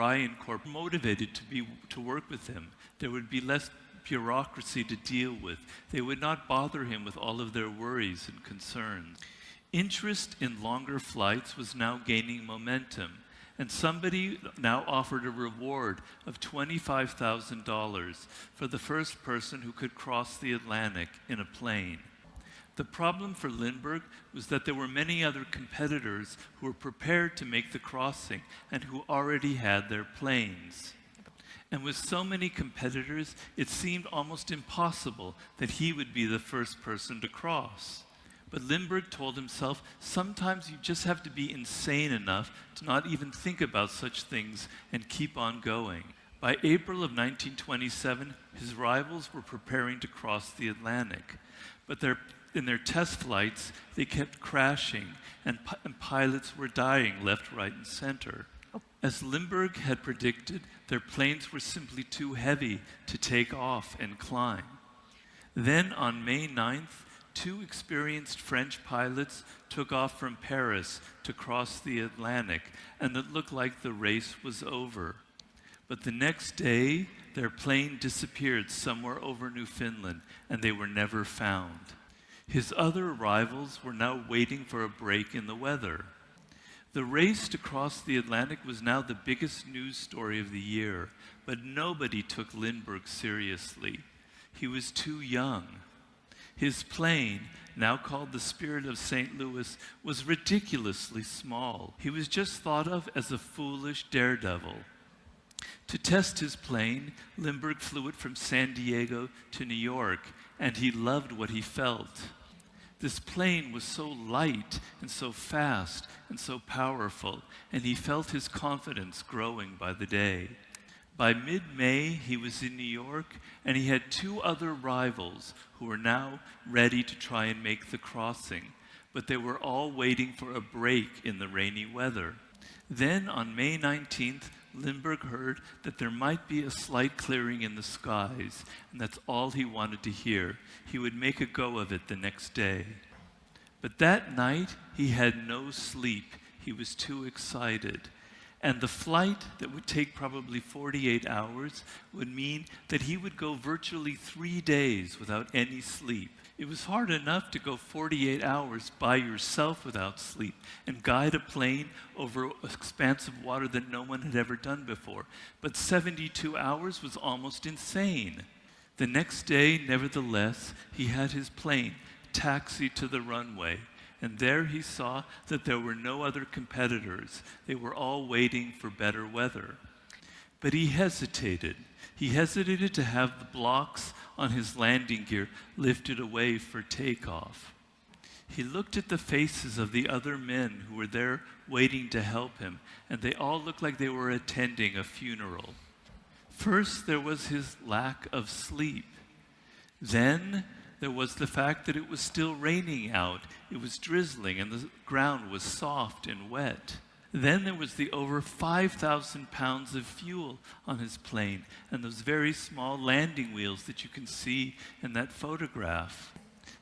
ArianeCorp motivated to work with him. There would be less bureaucracy to deal with. They would not bother him with all of their worries and concerns. Interest in longer flights was now gaining momentum, and somebody now offered a reward of $25,000 for the first person who could cross the Atlantic in a plane. The problem for Lindbergh was that there were many other competitors who were prepared to make the crossing and who already had their planes. And with so many competitors, it seemed almost impossible that he would be the first person to cross. But Lindbergh told himself, sometimes you just have to be insane enough to not even think about such things and keep on going. By April of 1927, his rivals were preparing to cross the Atlantic. But in their test flights, they kept crashing, and pilots were dying left, right, and center. As Lindbergh had predicted, their planes were simply too heavy to take off and climb. Then on May 9th, two experienced French pilots took off from Paris to cross the Atlantic, and it looked like the race was over. But the next day, their plane disappeared somewhere over Newfoundland, and they were never found. His other rivals were now waiting for a break in the weather. The race to cross the Atlantic was now the biggest news story of the year, but nobody took Lindbergh seriously. He was too young. His plane, now called the Spirit of St. Louis, was ridiculously small. He was just thought of as a foolish daredevil. To test his plane, Lindbergh flew it from San Diego to New York, and he loved what he felt. This plane was so light and so fast and so powerful, and he felt his confidence growing by the day. By mid-May, he was in New York, and he had two other rivals who were now ready to try and make the crossing, but they were all waiting for a break in the rainy weather. Then, on May 19th, Lindbergh heard that there might be a slight clearing in the skies, and that's all he wanted to hear. He would make a go of it the next day. But that night, he had no sleep. He was too excited. And the flight that would take probably 48 hours would mean that he would go virtually 3 days without any sleep. It was hard enough to go 48 hours by yourself without sleep and guide a plane over an expanse of water that no one had ever done before. But 72 hours was almost insane. The next day, nevertheless, he had his plane taxied to the runway, and there he saw that there were no other competitors. They were all waiting for better weather. But he hesitated. He hesitated to have the blocks on his landing gear lifted away for takeoff. He looked at the faces of the other men who were there waiting to help him, and they all looked like they were attending a funeral. First, there was his lack of sleep. Then, there was the fact that it was still raining out. It was drizzling, and the ground was soft and wet. Then there was the over 5,000 pounds of fuel on his plane and those very small landing wheels that you can see in that photograph.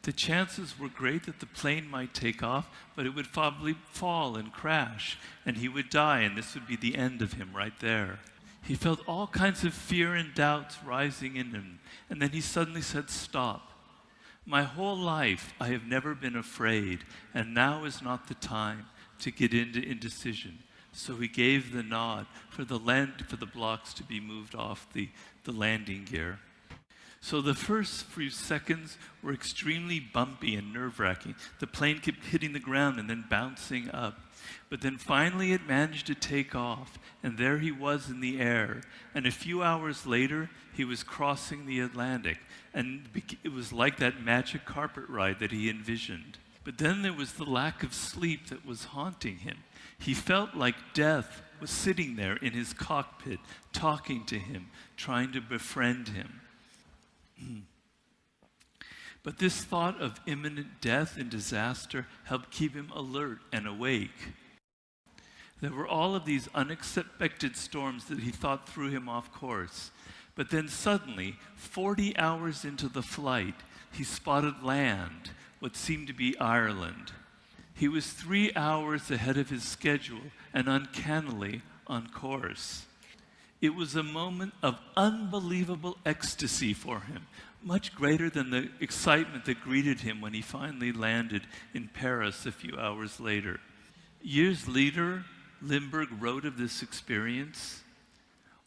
The chances were great that the plane might take off, but it would probably fall and crash, and he would die, and this would be the end of him right there. He felt all kinds of fear and doubts rising in him, and then he suddenly said, "Stop. My whole life I have never been afraid, and now is not the time to get into indecision." So he gave the nod for the blocks to be moved off the landing gear. So the first few seconds were extremely bumpy and nerve-wracking. The plane kept hitting the ground and then bouncing up. But then finally it managed to take off, and there he was in the air. And a few hours later, he was crossing the Atlantic, and it was like that magic carpet ride that he envisioned. But then there was the lack of sleep that was haunting him. He felt like death was sitting there in his cockpit, talking to him, trying to befriend him. But this thought of imminent death and disaster helped keep him alert and awake. There were all of these unexpected storms that he thought threw him off course. But then suddenly, 40 hours into the flight, he spotted land, what seemed to be Ireland. He was 3 hours ahead of his schedule and uncannily on course. It was a moment of unbelievable ecstasy for him, much greater than the excitement that greeted him when he finally landed in Paris a few hours later. Years later, Lindbergh wrote of this experience.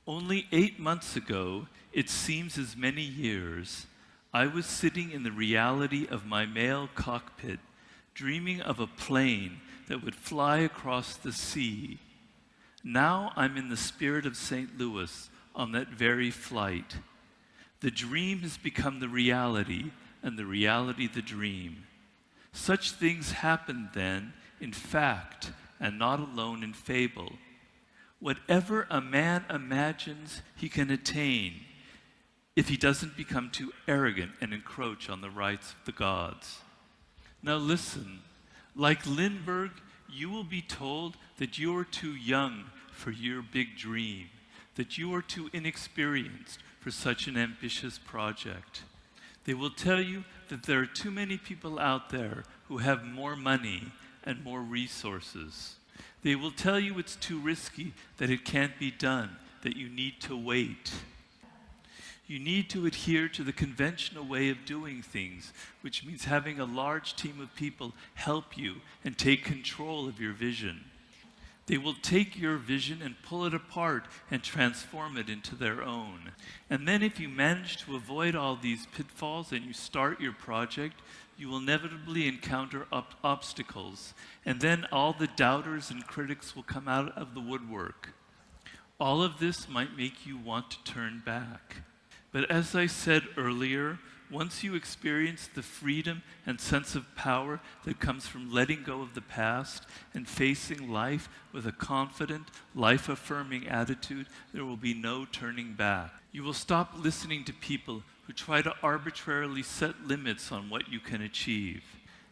Only 8 months ago, it seems as many years, I was sitting in the reality of my male cockpit, dreaming of a plane that would fly across the sea. Now I'm in the spirit of St. Louis on that very flight. The dream has become the reality, and the reality the dream. Such things happen then in fact, and not alone in fable. Whatever a man imagines he can attain, if he doesn't become too arrogant and encroach on the rights of the gods. Now listen, like Lindbergh, you will be told that you are too young for your big dream, that you are too inexperienced for such an ambitious project. They will tell you that there are too many people out there who have more money and more resources. They will tell you it's too risky, that it can't be done, that you need to wait. You need to adhere to the conventional way of doing things, which means having a large team of people help you and take control of your vision. They will take your vision and pull it apart and transform it into their own. And then if you manage to avoid all these pitfalls and you start your project, you will inevitably encounter obstacles. And then all the doubters and critics will come out of the woodwork. All of this might make you want to turn back. But as I said earlier, once you experience the freedom and sense of power that comes from letting go of the past and facing life with a confident, life-affirming attitude, there will be no turning back. You will stop listening to people who try to arbitrarily set limits on what you can achieve.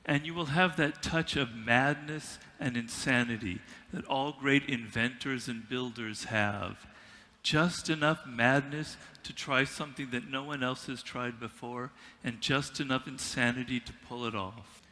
And you will have that touch of madness and insanity that all great inventors and builders have. Just enough madness to try something that no one else has tried before, and just enough insanity to pull it off.